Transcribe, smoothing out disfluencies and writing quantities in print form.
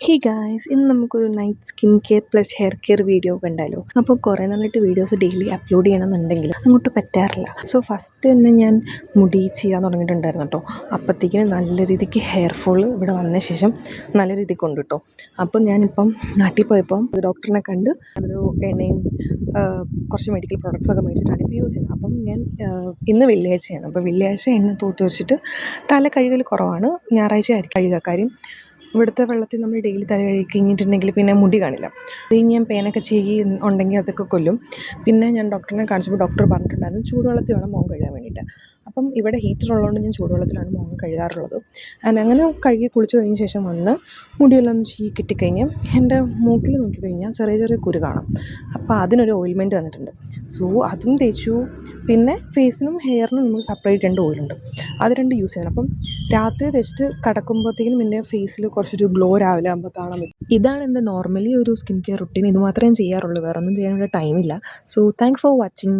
Hey guys, ഇന്ന് നമുക്കൊരു night skin care plus hair care video കണ്ടാലോ. അപ്പോൾ കുറേ നാളായിട്ട് വീഡിയോസ് ഡെയിലി അപ്ലോഡ് ചെയ്യണമെന്നുണ്ടെങ്കിൽ അങ്ങോട്ട് പറ്റാറില്ല. സോ ഫസ്റ്റ് തന്നെ ഞാൻ മുടി ചെയ്യാൻ തുടങ്ങിയിട്ടുണ്ടായിരുന്നു കേട്ടോ. അപ്പോഴത്തേക്കിന് നല്ല രീതിക്ക് ഹെയർ ഫോള് ഇവിടെ വന്ന ശേഷം നല്ല രീതിക്ക് ഉണ്ട് കേട്ടോ. അപ്പം ഞാനിപ്പം നാട്ടിൽ പോയപ്പം ഡോക്ടറിനെ കണ്ട് ഒരു എണ്ണയും കുറച്ച് മെഡിക്കൽ പ്രോഡക്ട്സ് ഒക്കെ മേടിച്ചിട്ടാണ് ഇപ്പോൾ യൂസ് ചെയ്യുന്നത്. അപ്പം ഞാൻ ഇന്ന് വെള്ളിയാഴ്ചയാണ്. അപ്പോൾ വെള്ളിയാഴ്ച എണ്ണ തൂത്ത് വെച്ചിട്ട് തല കഴുകൽ കുറവാണ്. ഞായറാഴ്ച ആയിരിക്കും കഴുകുക. കാര്യം ഇവിടുത്തെ വെള്ളത്തിൽ നമ്മൾ ഡെയിലി തല കഴുകി കഴിഞ്ഞിട്ടുണ്ടെങ്കിൽ പിന്നെ മുടി കാണില്ല. അത് ഞാൻ പേനൊക്കെ ഉണ്ടെങ്കിൽ അതൊക്കെ കൊല്ലും. പിന്നെ ഞാൻ ഡോക്ടറിനെ കാണിച്ചപ്പോൾ ഡോക്ടർ പറഞ്ഞിട്ടുണ്ടായിരുന്നു ചൂടുവെള്ളത്തിൽ വേണം മുഖം കഴുകാൻ വേണ്ടിയിട്ട്. അപ്പം ഇവിടെ ഹീറ്റർ ഉള്ളതുകൊണ്ട് ഞാൻ ചൂടുവെള്ളത്തിലാണ് മുഖം കഴുകാറുള്ളത്. അങ്ങനെ കഴുകി കുളിച്ച് കഴിഞ്ഞ ശേഷം വന്ന് മുടിയെല്ലാം ഒന്ന് കിട്ടിക്കഴിഞ്ഞ് എൻ്റെ മൂക്കിൽ നോക്കിക്കഴിഞ്ഞാൽ ചെറിയ ചെറിയ കുരു കാണാം. അപ്പോൾ അതിനൊരു ഓയിൽമെൻറ്റ് തന്നിട്ടുണ്ട്. സോ അതും തേച്ചു. പിന്നെ ഫേസിനും ഹെയറിനും നമുക്ക് സെപ്പറേറ്റ് 2 ഓയിലുണ്ട്. അത് 2 യൂസ് ചെയ്യണം. അപ്പം രാത്രി തേച്ചിട്ട് കിടക്കുമ്പോഴത്തേക്കും പിന്നെ ഫേസിൽ കുറച്ചൊരു ഗ്ലോ രാവിലെ ആകുമ്പോൾ കാണാൻ പറ്റും. ഇതാണ് എൻ്റെ നോർമലി ഒരു സ്കിൻ കെയർ റുട്ടീൻ. ഇത് മാത്രമേ ഞാൻ ചെയ്യാറുള്ളൂ. വേറെ ഒന്നും ചെയ്യാനുള്ള ടൈമില്ല. So thanks for watching.